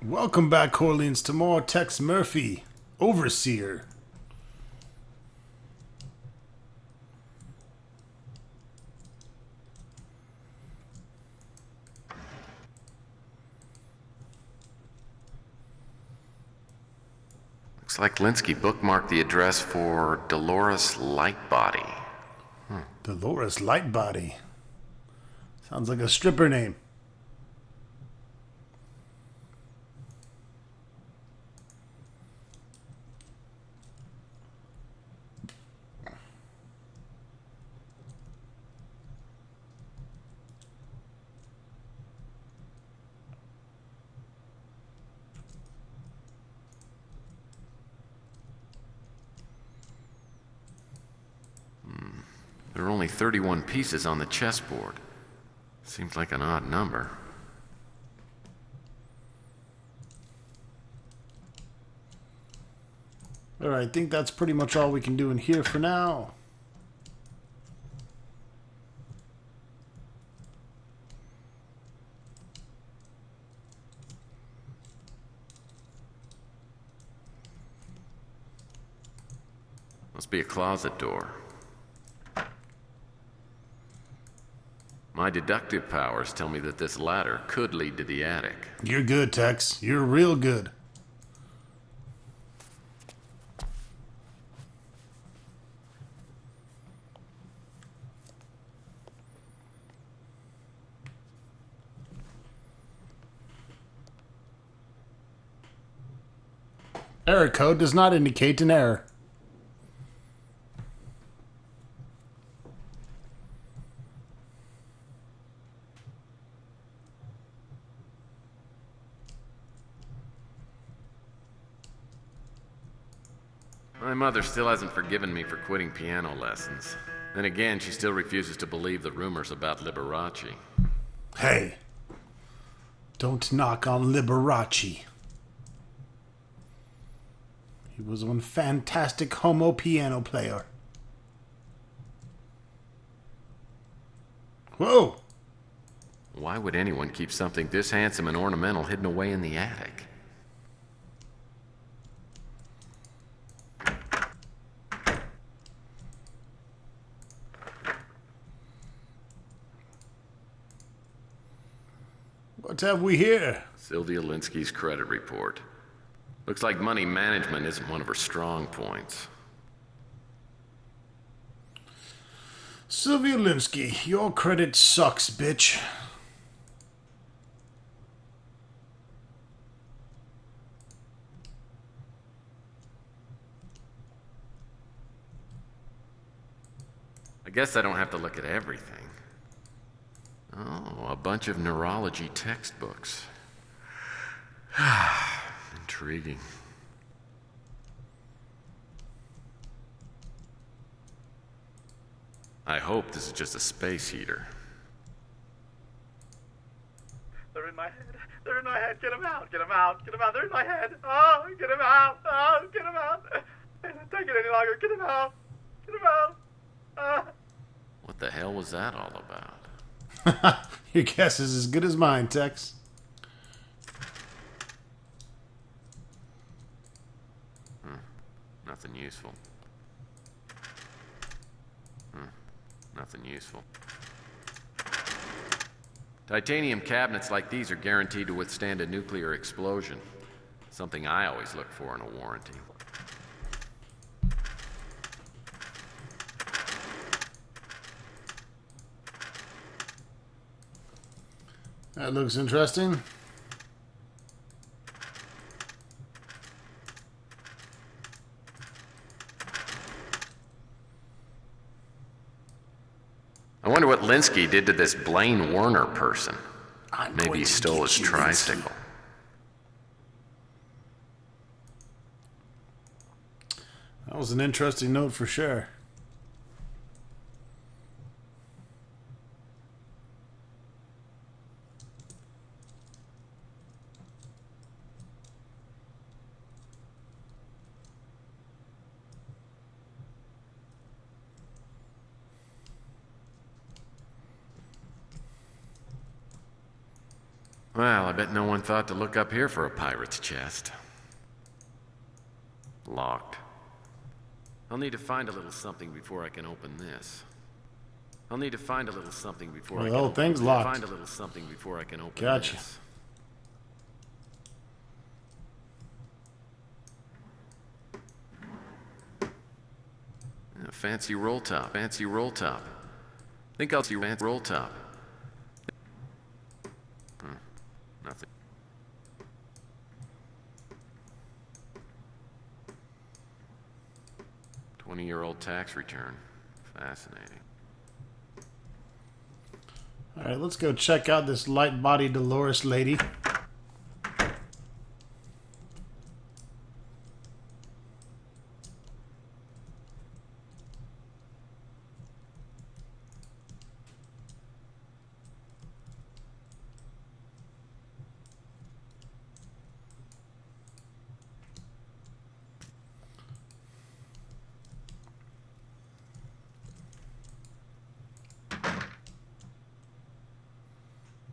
Welcome back, Corleans, to more Tex Murphy, Overseer. Looks like Linsky bookmarked the address for Dolores Lightbody. Dolores Lightbody. Sounds like a stripper name. There are only 31 pieces on the chessboard. Seems like an odd number. Alright, I think that's pretty much all we can do in here for now. Must be a closet door. My deductive powers tell me that this ladder could lead to the attic. You're good, Tex. You're real good. Error code does not indicate an error. My mother still hasn't forgiven me for quitting piano lessons. Then again, she still refuses to believe the rumors about Liberace. Hey, don't knock on Liberace. He was one fantastic homo piano player. Whoa! Why would anyone keep something this handsome and ornamental hidden away in the attic? What have we here? Sylvia Linsky's credit report. Looks like money management isn't one of her strong points. Sylvia Linsky, your credit sucks, bitch. I guess I don't have to look at everything. Oh, a bunch of neurology textbooks. Intriguing. I hope this is just a space heater. They're in my head. They're in my head. Get them out. Get them out. Get them out. They're in my head. Oh, get them out. Oh, get them out. I can't take it any longer. Get them out. Get them out. What the hell was that all about? Your guess is as good as mine, Tex. Nothing useful. Nothing useful. Titanium cabinets like these are guaranteed to withstand a nuclear explosion. Something I always look for in a warranty. That looks interesting. I wonder what Linsky did to this Blaine Werner person. I'm Maybe going he to stole get his you, tricycle. That was an interesting note for sure. Well, I bet no one thought to look up here for a pirate's chest. Locked. I'll need to find a little something before I can open this. I'll need to find a little something before I can the whole open thing's this. locked. Find a little something before I can open Gotcha. this. Yeah, fancy roll top. Fancy roll top. Think I'll see roll top. Nothing. $20-year-old tax return. Fascinating. Alright, let's go check out this Lightbody Dolores lady.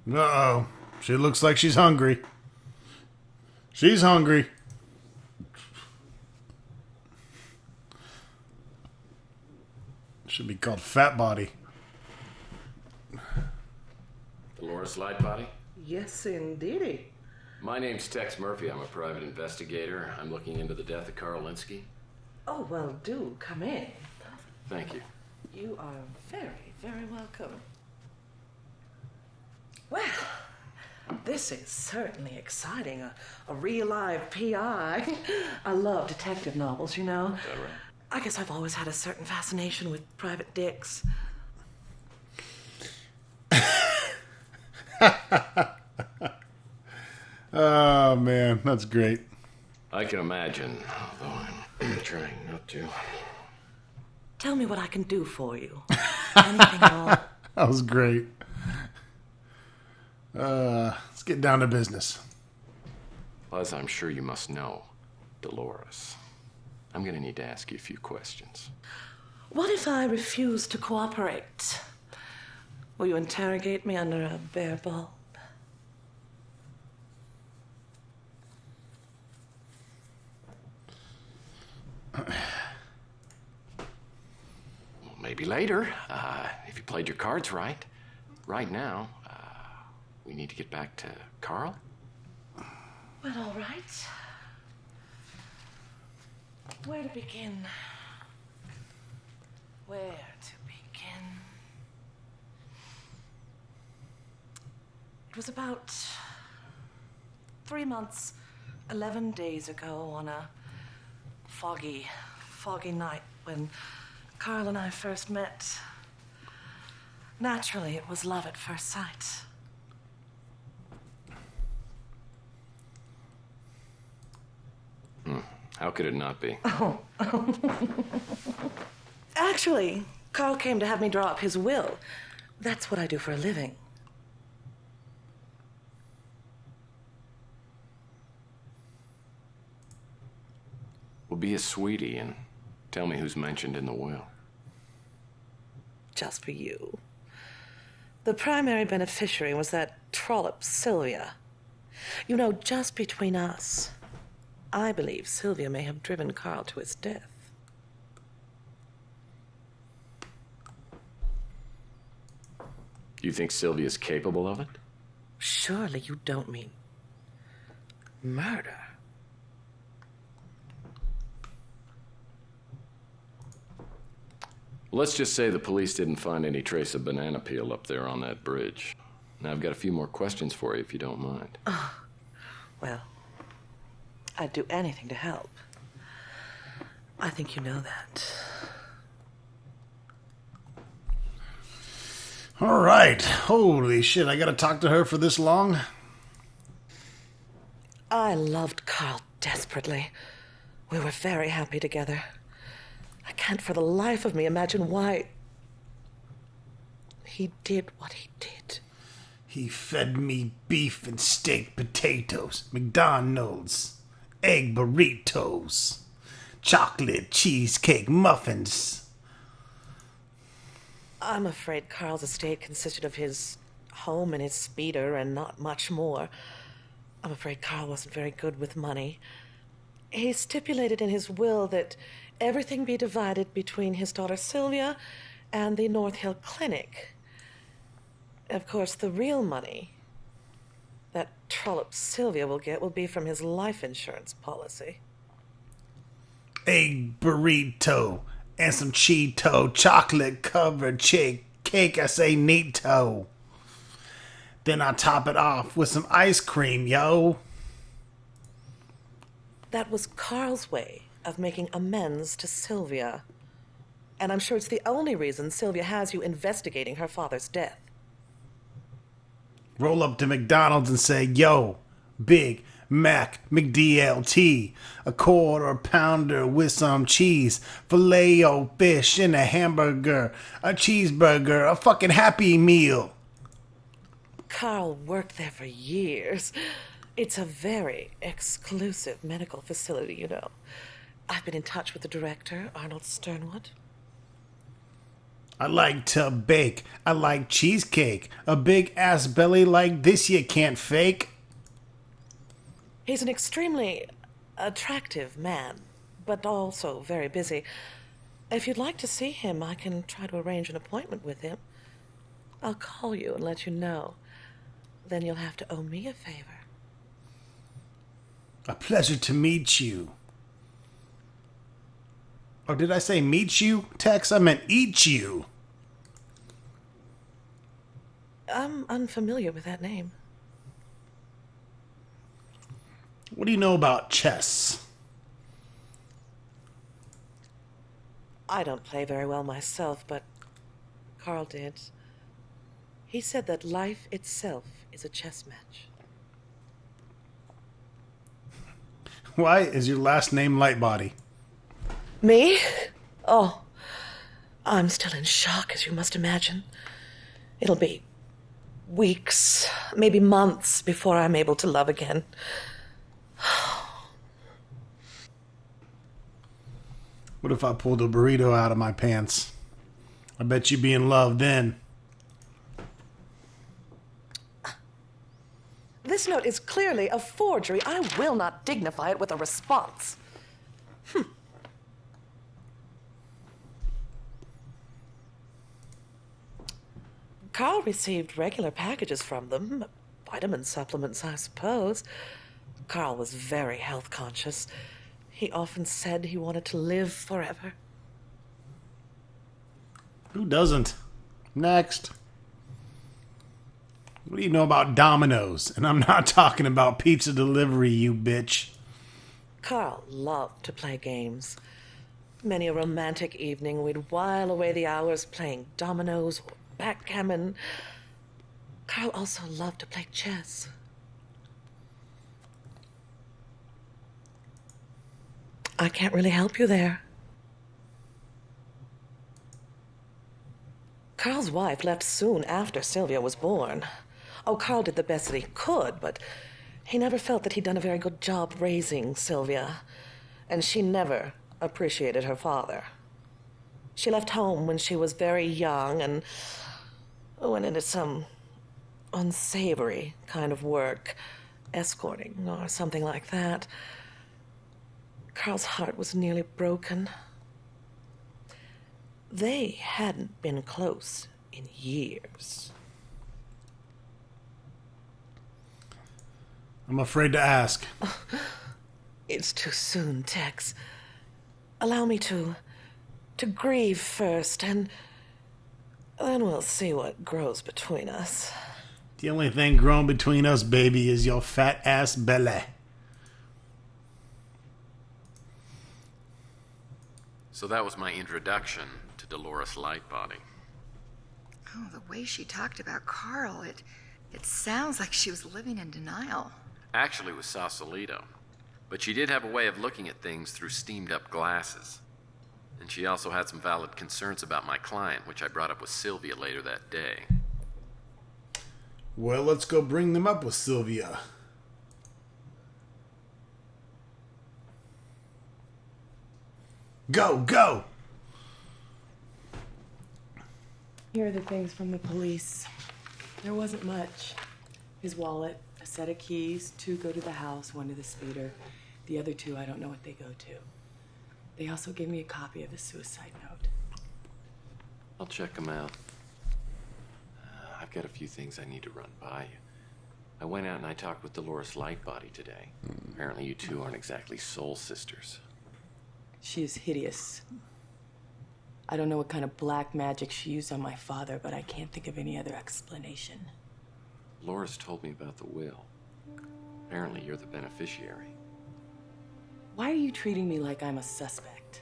Uh-oh. She looks like she's hungry. She's hungry. Should be called Fat Body. Dolores Lightbody? Yes, indeedy. My name's Tex Murphy. I'm a private investigator. I'm looking into the death of Carl Linsky. Oh, well, do come in. Thank you. You are very, very welcome. Well, this is certainly exciting. A real live PI. I love detective novels, you know. Is that right? I guess I've always had a certain fascination with private dicks. Oh, man. That's great. I can imagine, although I'm trying not to. Tell me what I can do for you. Anything at all. That was great. Let's get down to business. As I'm sure you must know, Dolores, I'm gonna need to ask you a few questions. What if I refuse to cooperate? Will you interrogate me under a bare bulb? Maybe later, if you played your cards right. Right now, we need to get back to Carl. Well, all right. Where to begin? Where to begin? It was about 3 months, 11 days ago on a foggy night when Carl and I first met. Naturally, it was love at first sight. How could it not be? Actually, Carl came to have me draw up his will. That's what I do for a living. Well, be a sweetie and tell me who's mentioned in the will. Just for you. The primary beneficiary was that trollop, Sylvia. You know, just between us, I believe Sylvia may have driven Carl to his death. You think Sylvia's capable of it? Surely you don't mean murder. Let's just say the police didn't find any trace of banana peel up there on that bridge. Now, I've got a few more questions for you if you don't mind. Well, I'd do anything to help. I think you know that. All right. Holy shit, I gotta talk to her for this long? I loved Carl desperately. We were very happy together. I can't for the life of me imagine why he did what he did. He fed me beef and steak potatoes, McDonald's, egg burritos, chocolate cheesecake muffins. I'm afraid Carl's estate consisted of his home in his speeder and not much more. I'm afraid Carl wasn't very good with money. He stipulated in his will that everything be divided between his daughter Sylvia and the North Hill Clinic. Of course, the real money that trollop Sylvia will get will be from his life insurance policy. Egg burrito and some Cheeto chocolate covered cake. I say neato. Then I top it off with some ice cream, yo. That was Carl's way of making amends to Sylvia. And I'm sure it's the only reason Sylvia has you investigating her father's death. Roll up to McDonald's and say, yo, Big Mac McDLT, a quarter pounder with some cheese, filet o fish and a hamburger, a cheeseburger, a fucking Happy Meal. Carl worked there for years. It's a very exclusive medical facility, you know. I've been in touch with the director, Arnold Sternwood. I like to bake. I like cheesecake. A big ass belly like this you can't fake. He's an extremely attractive man, but also very busy. If you'd like to see him, I can try to arrange an appointment with him. I'll call you and let you know. Then you'll have to owe me a favor. A pleasure to meet you. Or did I say meet you, Tex? I meant eat you. I'm unfamiliar with that name. What do you know about chess? I don't play very well myself, but Carl did. He said that life itself is a chess match. Why is your last name Lightbody? Me? Oh, I'm still in shock, as you must imagine. It'll be weeks, maybe months, before I'm able to love again. What if I pulled a burrito out of my pants? I bet you'd be in love then. This note is clearly a forgery. I will not dignify it with a response. Carl received regular packages from them. Vitamin supplements, I suppose. Carl was very health conscious. He often said he wanted to live forever. Who doesn't? Next. What do you know about Domino's? And I'm not talking about pizza delivery, you bitch. Carl loved to play games. Many a romantic evening, we'd while away the hours playing dominoes or backgammon. Carl also loved to play chess. I can't really help you there. Carl's wife left soon after Sylvia was born. Oh, Carl did the best that he could, but he never felt that he'd done a very good job raising Sylvia, and she never appreciated her father. She left home when she was very young and went into some unsavory kind of work, escorting or something like that. Carl's heart was nearly broken. They hadn't been close in years. I'm afraid to ask. It's too soon, Tex. Allow me to grieve first, and then we'll see what grows between us. The only thing growing between us, baby, is your fat ass belly. So that was my introduction to Dolores Lightbody. Oh, the way she talked about Carl, it sounds like she was living in denial. Actually, it was Sausalito. But she did have a way of looking at things through steamed-up glasses. And she also had some valid concerns about my client, which I brought up with Sylvia later that day. Well, let's go bring them up with Sylvia. Go, go! Here are the things from the police. There wasn't much. His wallet, a set of keys, 2 go to the house, 1 to the speeder. The other 2, I don't know what they go to. They also gave me a copy of the suicide note. I'll check them out. I've got a few things I need to run by you. I went out and I talked with Dolores Lightbody today. Apparently you two aren't exactly soul sisters. She is hideous. I don't know what kind of black magic she used on my father, but I can't think of any other explanation. Dolores told me about the will. Apparently you're the beneficiary. Why are you treating me like I'm a suspect?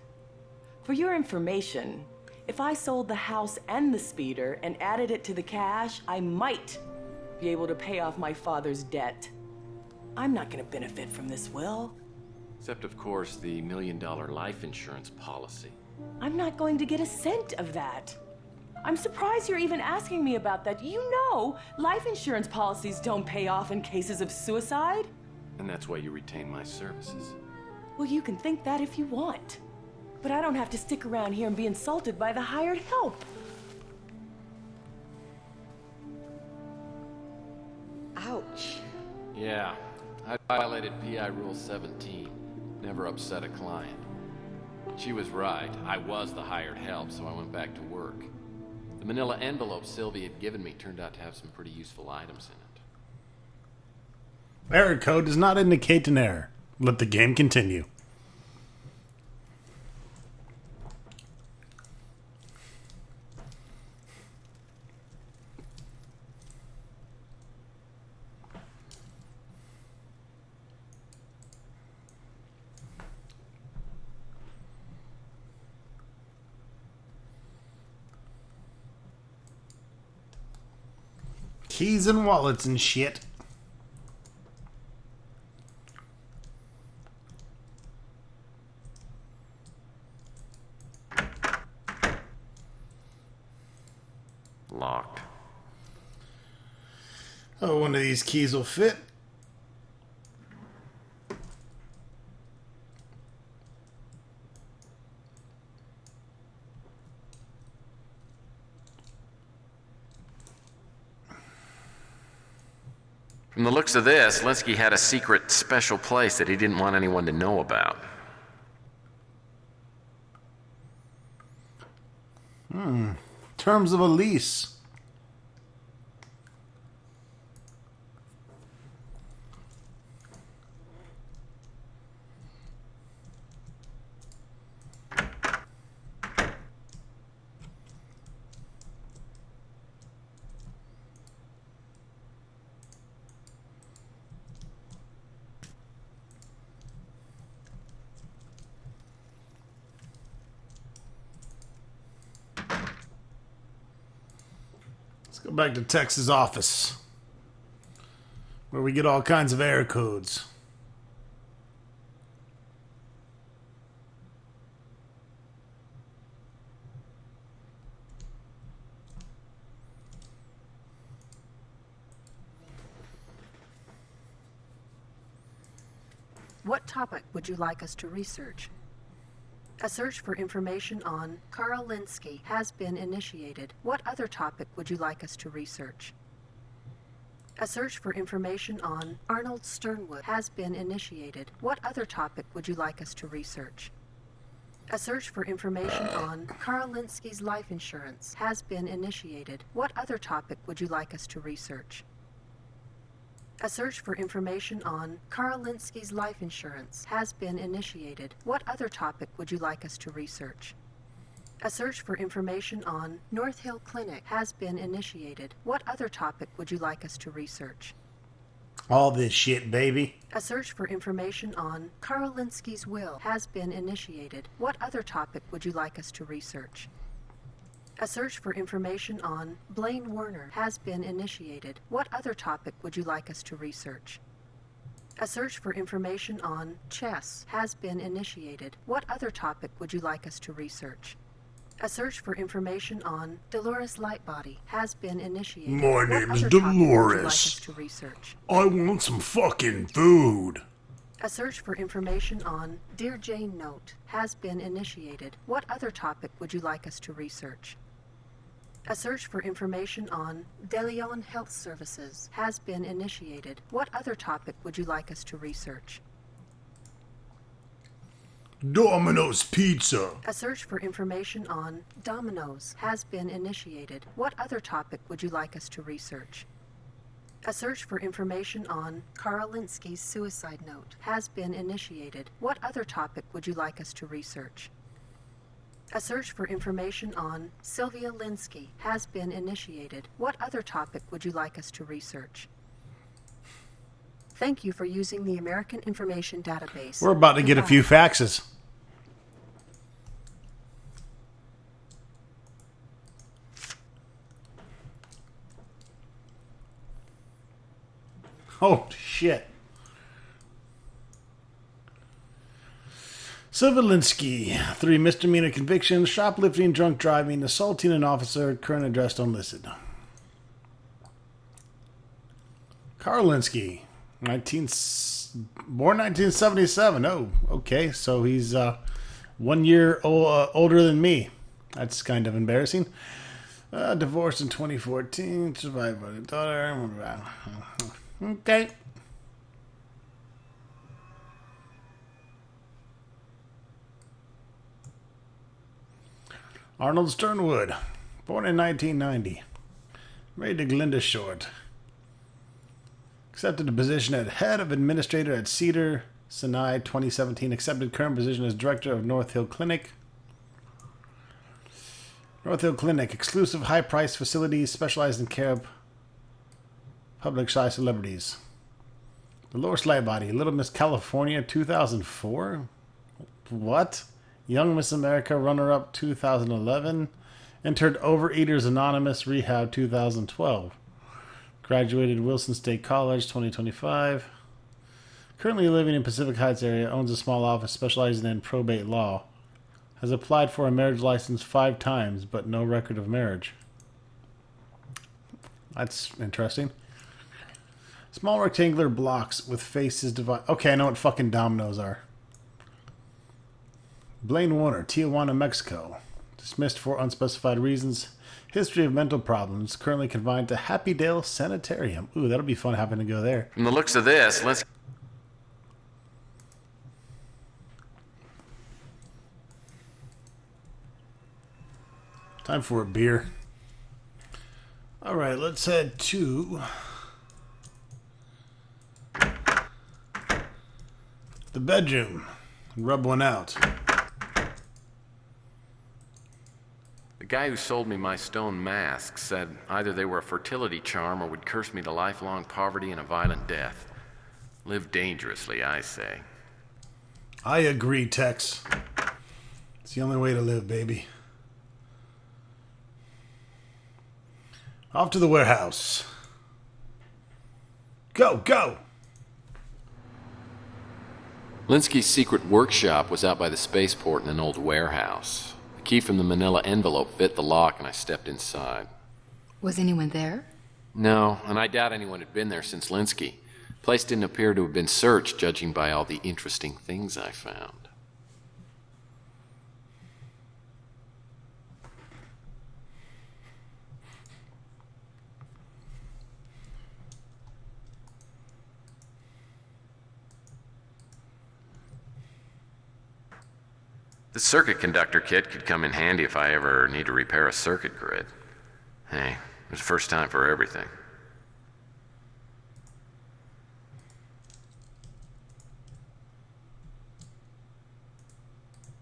For your information, if I sold the house and the speeder and added it to the cash, I might be able to pay off my father's debt. I'm not going to benefit from this will. Except, of course, the $1 million life insurance policy. I'm not going to get a cent of that. I'm surprised you're even asking me about that. You know, life insurance policies don't pay off in cases of suicide. And that's why you retain my services. Well, you can think that if you want. But I don't have to stick around here and be insulted by the hired help. Ouch. Yeah, I violated PI Rule 17. Never upset a client. She was right. I was the hired help, so I went back to work. The manila envelope Sylvia had given me turned out to have some pretty useful items in it. Error code does not indicate an error. Let the game continue. Keys and wallets and shit. Locked. Oh, one of these keys will fit. From the looks of this, Linsky had a secret special place that he didn't want anyone to know about. Terms of a lease. Go back to Texas office, where we get all kinds of error codes. What topic would you like us to research? A search for information on Carl Linsky has been initiated. What other topic would you like us to research? A search for information on Arnold Sternwood has been initiated. What other topic would you like us to research? A search for information on Carl Linsky's life insurance has been initiated. What other topic would you like us to research? A search for information on Carl Linsky's life insurance has been initiated. What other topic would you like us to research? A search for information on North Hill Clinic has been initiated. What other topic would you like us to research? All this shit, baby. A search for information on Carl Linsky's will has been initiated. What other topic would you like us to research? A search for information on Blaine Werner has been initiated. What other topic would you like us to research? A search for information on chess has been initiated. What other topic would you like us to research? A search for information on Dolores Lightbody has been initiated. My What name is other topic would you like Dolores. us to research? I want some fucking food. A search for information on Dear Jane Note has been initiated. What other topic would you like us to research? A search for information on DeLeon Health Services has been initiated. What other topic would you like us to research? Domino's Pizza. A search for information on Domino's has been initiated. What other topic would you like us to research? A search for information on Carl Linsky's suicide note has been initiated. What other topic would you like us to research? A search for information on Sylvia Linsky has been initiated. What other topic would you like us to research? Thank you for using the American Information Database. We're about to get a few faxes. Oh, shit. Sylvia Linsky, 3 misdemeanor convictions, shoplifting, drunk driving, assaulting an officer, current address unlisted. Carl Linsky, born 1977. Oh, okay, so he's 1 year older than me. That's kind of embarrassing. Divorced in 2014, survived by a daughter. Okay. Arnold Sternwood, born in 1990. Married to Glinda Short. Accepted a position as head of administrator at Cedar Sinai 2017. Accepted current position as director of North Hill Clinic. North Hill Clinic, exclusive high-priced facilities specialized in care of public-shy celebrities. Dolores Lightbody, Little Miss California 2004. What? Young Miss America runner-up 2011. Entered Overeaters Anonymous Rehab 2012. Graduated Wilson State College 2025. Currently living in Pacific Heights area. Owns a small office specializing in probate law. Has applied for a marriage license 5 times, but no record of marriage. That's interesting. Small rectangular blocks with faces divided. Okay, I know what fucking dominoes are. Blaine Warner, Tijuana, Mexico. Dismissed for unspecified reasons. History of mental problems. Currently confined to Happydale Sanitarium. Ooh, that'll be fun having to go there. From the looks of this, let's... Time for a beer. Alright, let's head to the bedroom and rub one out. The guy who sold me my stone masks said either they were a fertility charm or would curse me to lifelong poverty and a violent death. Live dangerously, I say. I agree, Tex. It's the only way to live, baby. Off to the warehouse. Go, go! Linsky's secret workshop was out by the spaceport in an old warehouse. The key from the manila envelope fit the lock and I stepped inside. Was anyone there? No, and I doubt anyone had been there since Linsky. The place didn't appear to have been searched, judging by all the interesting things I found. The circuit conductor kit could come in handy if I ever need to repair a circuit grid. Hey, there's a first time for everything.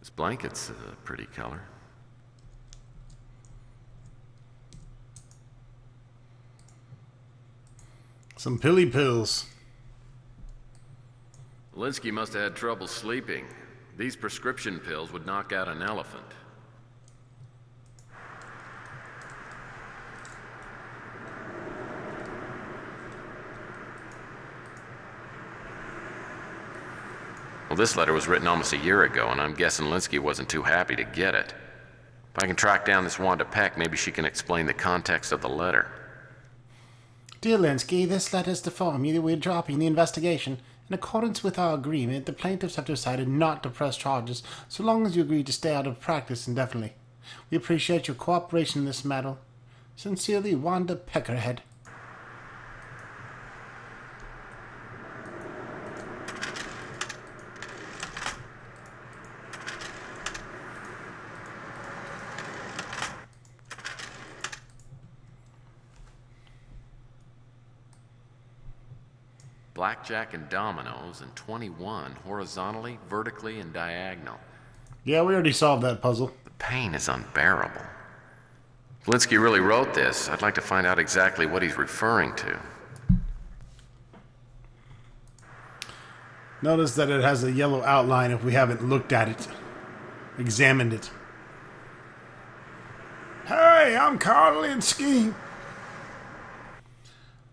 This blanket's a pretty color. Some pilly pills. Linsky must have had trouble sleeping. These prescription pills would knock out an elephant. Well, this letter was written almost a year ago, and I'm guessing Linsky wasn't too happy to get it. If I can track down this Wanda Peck, maybe she can explain the context of the letter. Dear Linsky, this letter is to inform you that we're dropping the investigation. In accordance with our agreement, the plaintiffs have decided not to press charges so long as you agree to stay out of practice indefinitely. We appreciate your cooperation in this matter. Sincerely, Wanda Peckerhead. Blackjack and dominoes, and 21 horizontally, vertically, and diagonal. Yeah, we already solved that puzzle. The pain is unbearable. If Linsky really wrote this, I'd like to find out exactly what he's referring to. Notice that it has a yellow outline if we haven't looked at it, examined it. Hey, I'm Carl Linsky.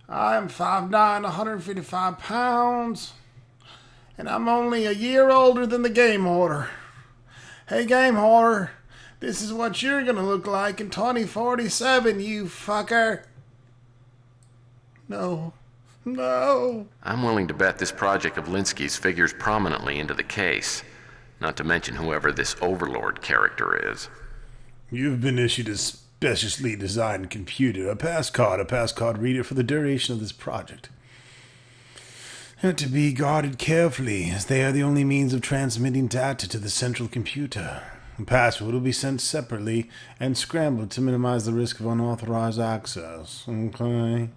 I'm 5'9", 155 pounds, and I'm only a year older than the game hoarder. Hey, game hoarder, this is what you're gonna look like in 2047, you fucker. No. I'm willing to bet this project of Linsky's figures prominently into the case, not to mention whoever this Overlord character is. You've been issued a specially designed computer, a passcard reader for the duration of this project. And to be guarded carefully, as they are the only means of transmitting data to the central computer. The password will be sent separately and scrambled to minimize the risk of unauthorized access. Okay?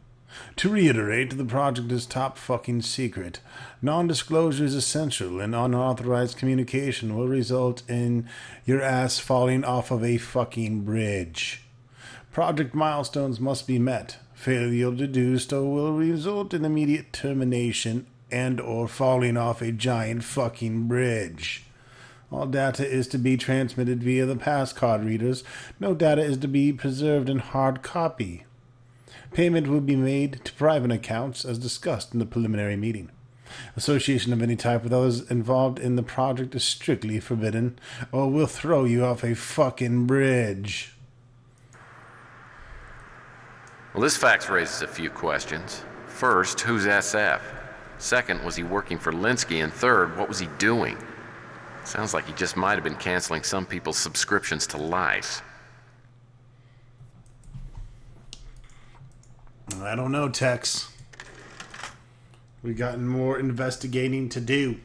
To reiterate, the project is top fucking secret. Non-disclosure is essential, and unauthorized communication will result in your ass falling off of a fucking bridge. Project milestones must be met. Failure to do so will result in immediate termination and or falling off a giant fucking bridge. All data is to be transmitted via the passcard readers. No data is to be preserved in hard copy. Payment will be made to private accounts as discussed in the preliminary meeting. Association of any type with others involved in the project is strictly forbidden, or we'll throw you off a fucking bridge. Well, this fax raises a few questions. First, who's SF? Second, was he working for Linsky? And third, what was he doing? Sounds like he just might have been canceling some people's subscriptions to Life. I don't know, Tex. We've gotten more investigating to do.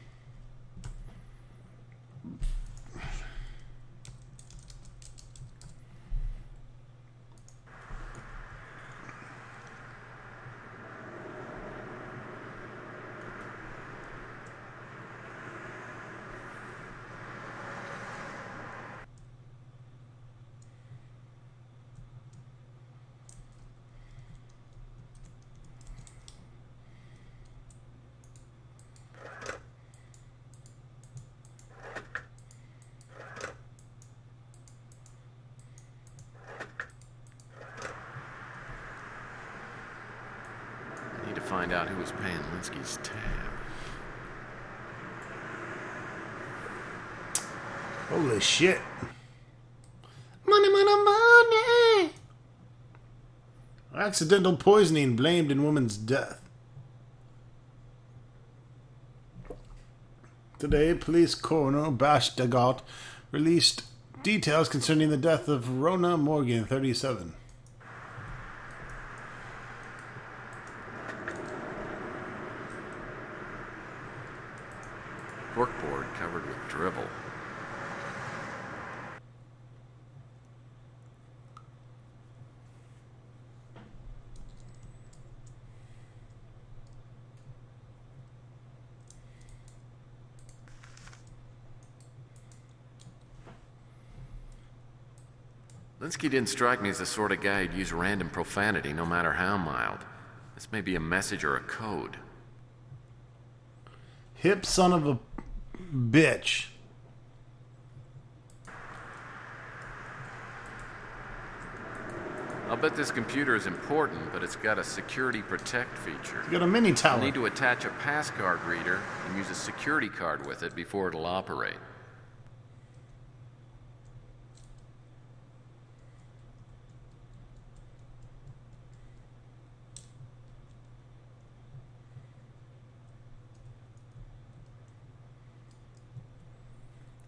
Find out who was paying Linsky's tab. Holy shit. Money. Accidental poisoning blamed in woman's death. Today, police coroner Bash Dagot released details concerning the death of Rona Morgan, 37. Corkboard covered with dribble. Linsky didn't strike me as the sort of guy who'd use random profanity, no matter how mild. This may be a message or a code. Hip son of a bitch. I'll bet this computer is important, but it's got a security protect feature. You got a mini tower. I'll need to attach a passcard reader and use a security card with it before it'll operate.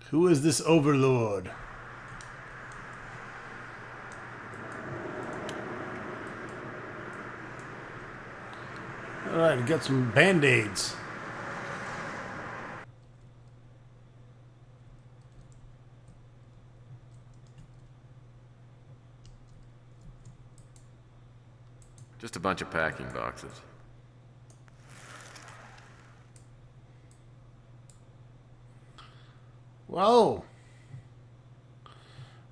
Who is this overlord? Alright, got some band-aids. Just a bunch of packing boxes. Whoa.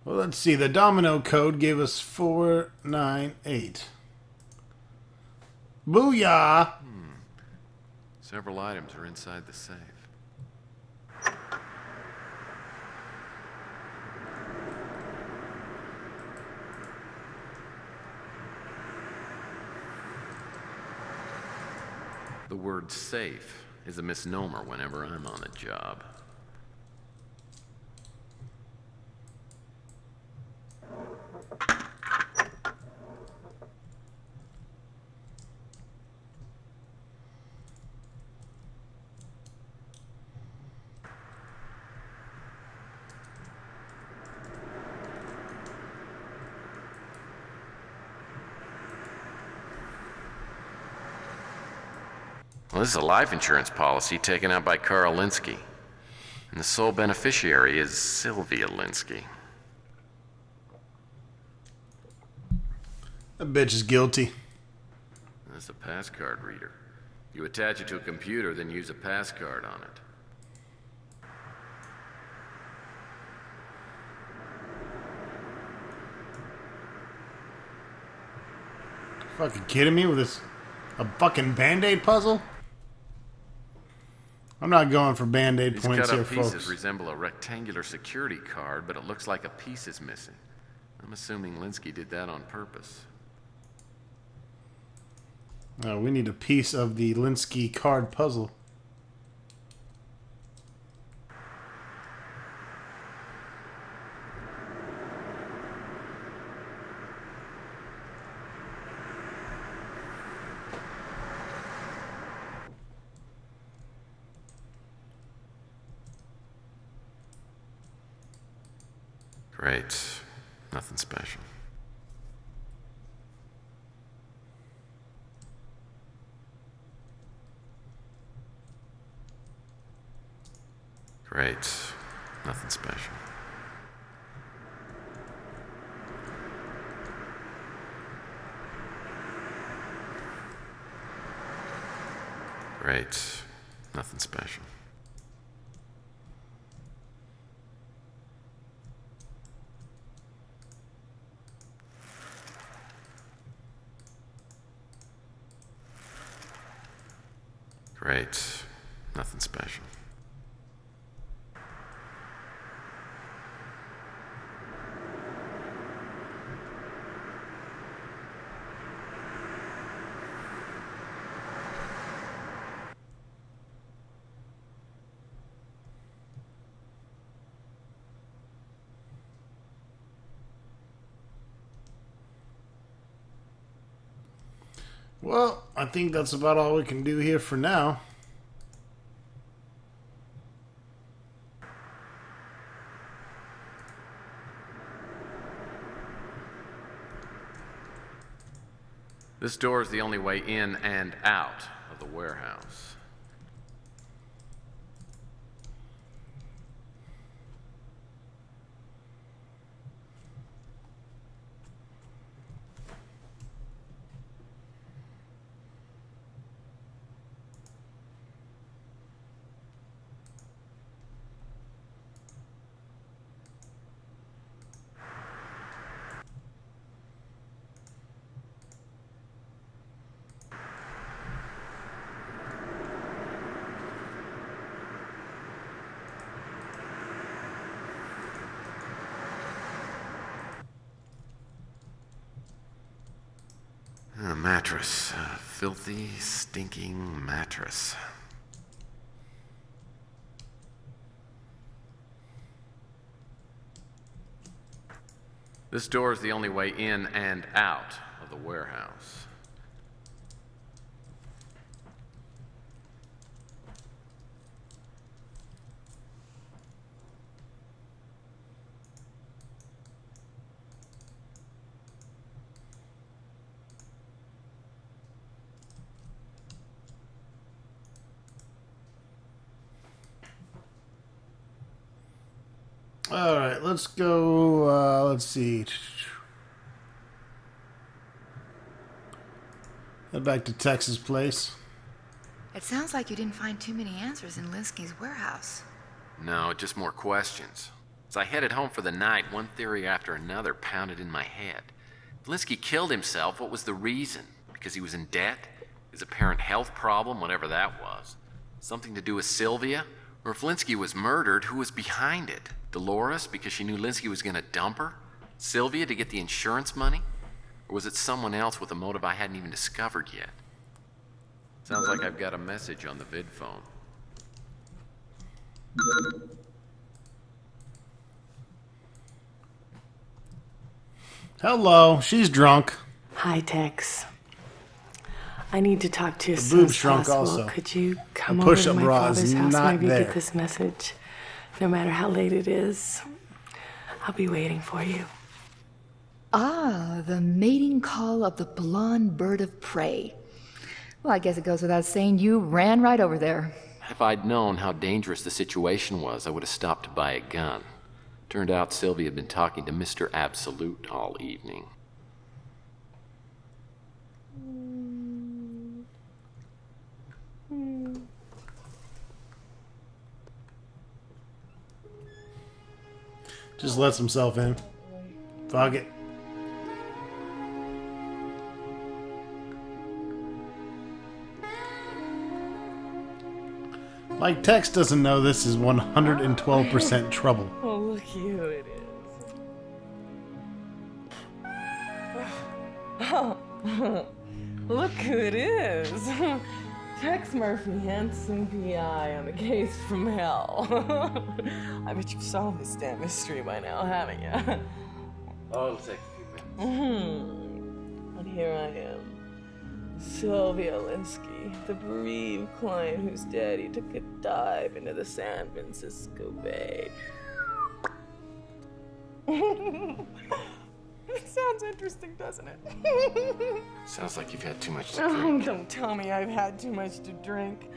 Well, let's see. The domino code gave us 498. Booyah! Several items are inside the safe. The word safe is a misnomer whenever I'm on a job. Well, this is a life insurance policy taken out by Carl Linsky. And the sole beneficiary is Sylvia Linsky. That bitch is guilty. That's a pass card reader. You attach it to a computer, then use a pass card on it. Fucking kidding me with this? A fucking band-aid puzzle? I'm not going for band-aid These points here, cut-up pieces folks. resemble a rectangular security card, but it looks like a piece is missing. I'm assuming Linsky did that on purpose. We need a piece of the Linsky card puzzle. Great. Nothing special. Great. Nothing special. Great. Nothing special. Great. Nothing special. Well, I think that's about all we can do here for now. This door is the only way in and out of the warehouse. A mattress. A filthy, stinking mattress. This door is the only way in and out of the warehouse. Alright, let's go, let's see. Head back to Texas Place. It sounds like you didn't find too many answers in Linsky's warehouse. No, just more questions. As I headed home for the night, one theory after another pounded in my head. If Linsky killed himself, what was the reason? Because he was in debt? His apparent health problem, whatever that was? Something to do with Sylvia? Or if Linsky was murdered, who was behind it? Dolores, because she knew Linsky was gonna dump her? Sylvia to get the insurance money? Or was it someone else with a motive I hadn't even discovered yet? Sounds like I've got a message on the vid phone. Hello, she's drunk. Hi, Tex. I need to talk to you as The soon boob's as drunk possible. also. Could you come The over to push-up my bra is father's house not maybe there. get this message? No matter how late it is, I'll be waiting for you. Ah, the mating call of the blonde bird of prey. Well, I guess it goes without saying you ran right over there. If I'd known how dangerous the situation was, I would have stopped to buy a gun. Turned out Sylvia had been talking to Mr. Absolute all evening. Just lets himself in. Fuck it. Like Tex doesn't know this is 112% trouble. Oh, look who it is. Oh, look who it is. Tex Murphy, handsome PI on the case from hell. I bet you've solved this damn mystery by now, haven't you? Oh, it'll take a few minutes. And here I am. Sylvia Linsky, the bereaved client whose daddy took a dive into the San Francisco Bay. It sounds interesting, doesn't it? Sounds like you've had too much to drink. Oh, don't tell me I've had too much to drink.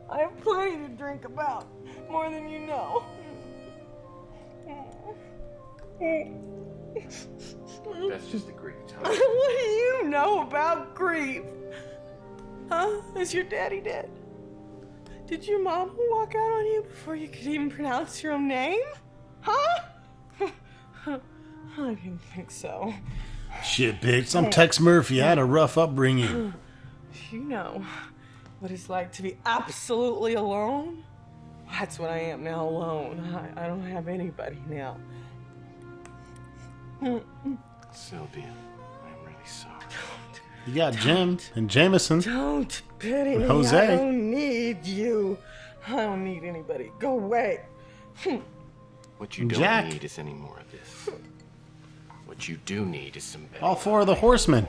I have plenty to drink about, more than you know. That's just a great time. What do you know about grief? Huh? Is your daddy dead? Did your mama walk out on you before you could even pronounce your own name? Huh? I didn't think so. Shit, bitch. I'm Tex Murphy. I had a rough upbringing. You know what it's like to be absolutely alone? That's what I am now, alone. I don't have anybody now. Sylvia, I'm really sorry. You got Jim and Jameson. Don't pity me. Jose. I don't need you. I don't need anybody. Go away. What you don't Jack. need is any more of this. What you do need is some better. All four of the horsemen.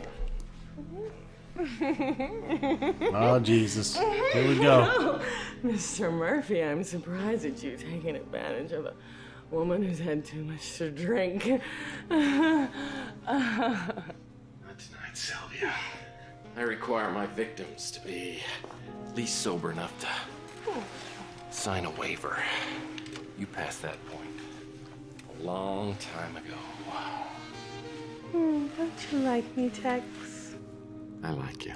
Oh, Jesus. Here we go. Mr. Murphy, I'm surprised at you taking advantage of a woman who's had too much to drink. Not tonight, Sylvia. I require my victims to be at least sober enough to sign a waiver. You passed that point a long time ago. Don't you like me, Tex? I like you.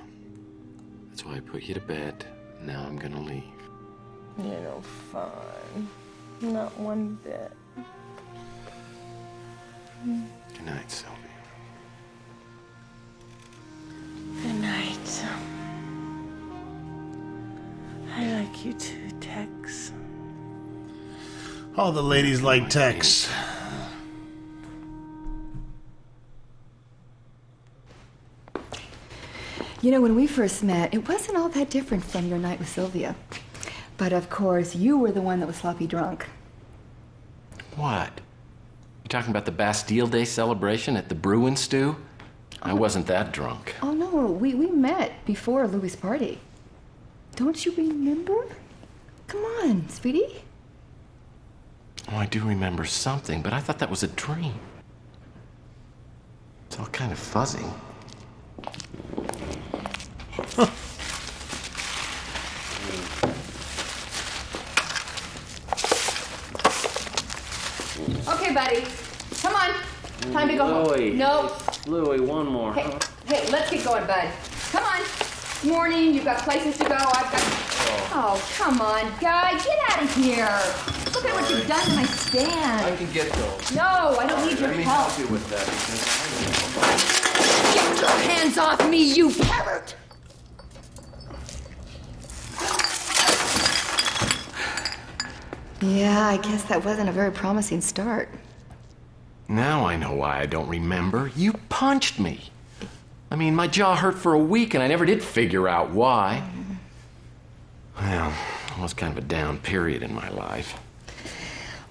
That's why I put you to bed. Now I'm gonna leave. You're no fun. Not one bit. Good night, Sylvia. Good night. I like you too, Tex. All the ladies like Tex. You know, when we first met, it wasn't all that different from your night with Sylvia. But of course, you were the one that was sloppy drunk. What? You talking about the Bastille Day celebration at the Bruin Stew? I wasn't that drunk. Oh no, we met before Louis' party. Don't you remember? Come on, sweetie. Oh, I do remember something, but I thought that was a dream. It's all kind of fuzzy. Okay, buddy. Come on. Time to go Louie. home. No. Louie, one more. Hey, hey, let's get going, bud. Come on. Morning, you've got places to go. I've got... Oh, come on, guy. Get out of here. Look at what you've done to my stand. I can get those. No, I don't need your Let me help. help you with that because Get your hands off me, you pervert! Yeah, I guess that wasn't a very promising start. Now I know why I don't remember. You punched me. I mean, my jaw hurt for a week and I never did figure out why. Well, it was kind of a down period in my life.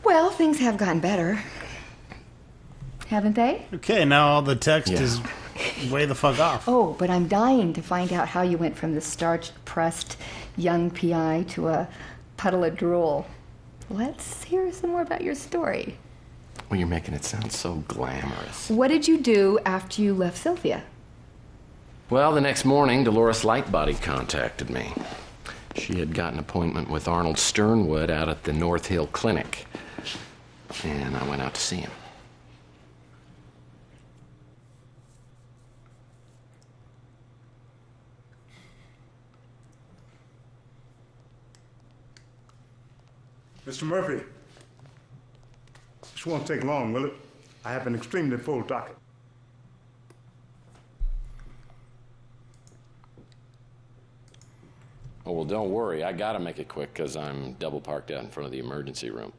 Well, things have gotten better. Haven't they? Okay, now all the text Yeah. is way the fuck off. Oh, but I'm dying to find out how you went from the starch-pressed young PI to a puddle of drool. Let's hear some more about your story. Well, you're making it sound so glamorous. What did you do after you left Sylvia? Well, the next morning, Dolores Lightbody contacted me. She had got an appointment with Arnold Sternwood out at the North Hill Clinic. And I went out to see him. Mr. Murphy, this won't take long, will it? I have an extremely full docket. Oh, well, don't worry. I gotta make it quick because I'm double parked out in front of the emergency room.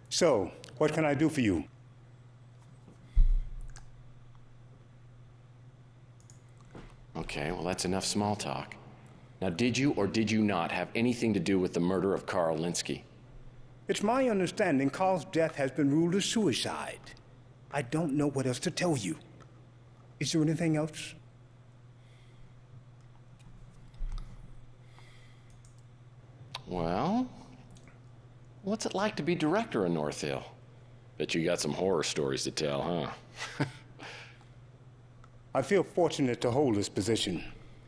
So, what can I do for you? Okay, well, that's enough small talk. Now, did you or did you not have anything to do with the murder of Carl Linsky? It's my understanding Carl's death has been ruled a suicide. I don't know what else to tell you. Is there anything else? Well, what's it like to be director of North Hill? Bet you got some horror stories to tell, huh? I feel fortunate to hold this position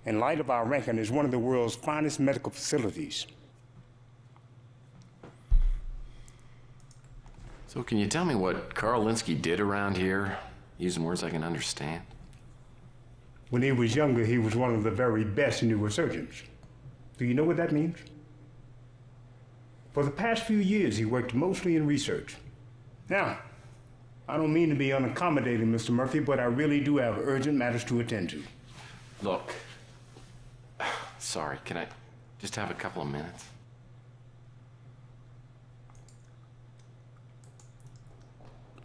in light of our ranking as one of the world's finest medical facilities. So can you tell me what Carl Linsky did around here, using words I can understand? When he was younger, he was one of the very best neurosurgeons. Do you know what that means? For the past few years, he worked mostly in research. Now, I don't mean to be unaccommodating, Mr. Murphy, but I really do have urgent matters to attend to. Look, sorry, can I just have a couple of minutes?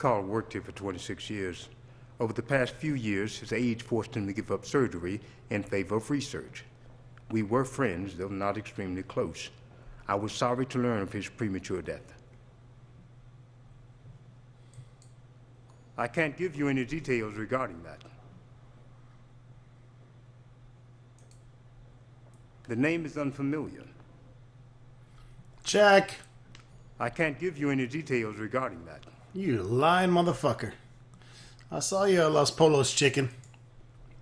Carl worked here for 26 years. Over the past few years, his age forced him to give up surgery in favor of research. We were friends, though not extremely close. I was sorry to learn of his premature death. I can't give you any details regarding that. The name is unfamiliar. Check. I can't give you any details regarding that. You lying motherfucker. I saw you at Los Polos chicken.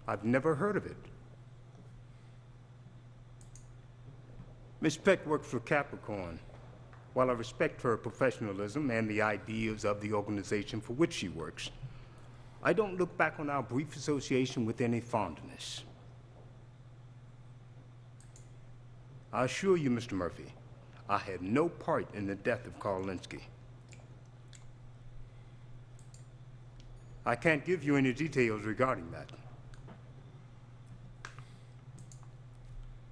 I've never heard of it. Miss Peck works for Capricorn. While I respect her professionalism and the ideas of the organization for which she works, I don't look back on our brief association with any fondness. I assure you, Mr. Murphy, I had no part in the death of Carl Linsky. I can't give you any details regarding that.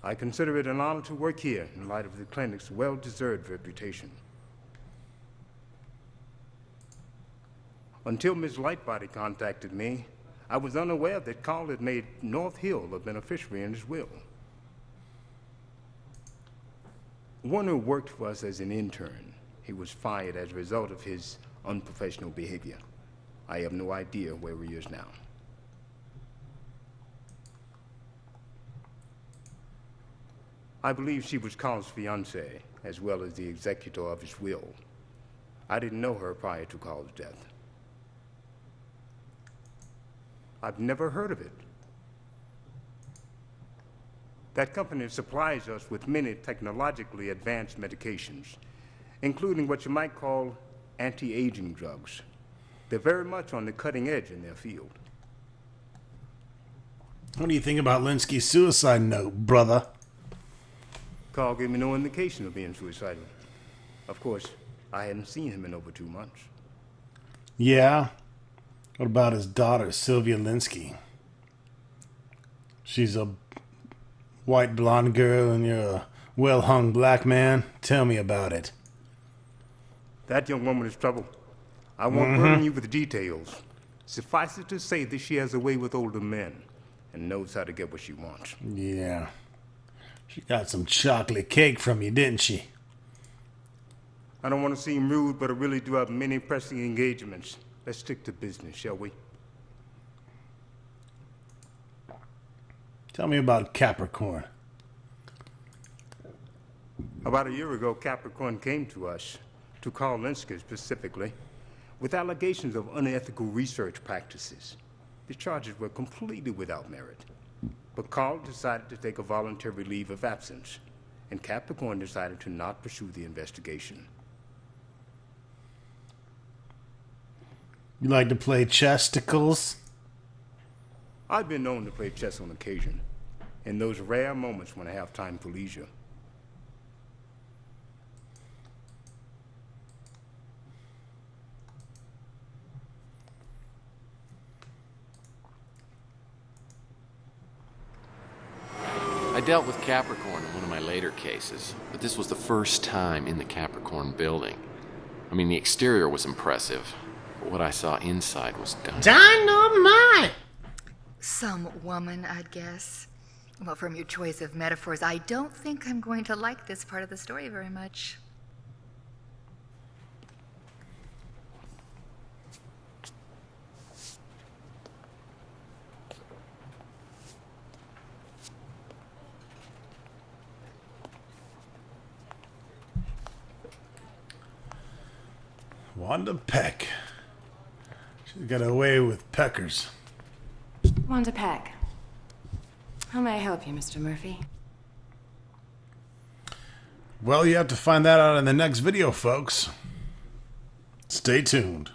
I consider it an honor to work here in light of the clinic's well-deserved reputation. Until Ms. Lightbody contacted me, I was unaware that Carl had made North Hill a beneficiary in his will. Warner worked for us as an intern. He was fired as a result of his unprofessional behavior. I have no idea where he is now. I believe she was Carl's fiancée, as well as the executor of his will. I didn't know her prior to Carl's death. I've never heard of it. That company supplies us with many technologically advanced medications, including what you might call anti-aging drugs. They're very much on the cutting edge in their field. What do you think about Linsky's suicide note, brother? Carl gave me no indication of being suicidal. Of course, I hadn't seen him in over 2 months. Yeah? What about his daughter, Sylvia Linsky? She's a white blonde girl and you're a well-hung black man. Tell me about it. That young woman is trouble. I won't burden you with details. Suffice it to say that she has a way with older men and knows how to get what she wants. Yeah. She got some chocolate cake from you, didn't she? I don't want to seem rude, but I really do have many pressing engagements. Let's stick to business, shall we? Tell me about Capricorn. About a year ago, Capricorn came to us, to Carl Linsky specifically, with allegations of unethical research practices. The charges were completely without merit. But Carl decided to take a voluntary leave of absence, and Capricorn decided to not pursue the investigation. You like to play chesticles? I've been known to play chess on occasion, in those rare moments when I have time for leisure. I dealt with Capricorn in one of my later cases, but this was the first time in the Capricorn building. I mean, the exterior was impressive, but what I saw inside was Dynamite! Some woman, I'd guess. Well, from your choice of metaphors, I don't think I'm going to like this part of the story very much. Wanda Peck. She's got away with peckers. Wanda Peck. How may I help you, Mr. Murphy? Well, you have to find that out in the next video, folks. Stay tuned.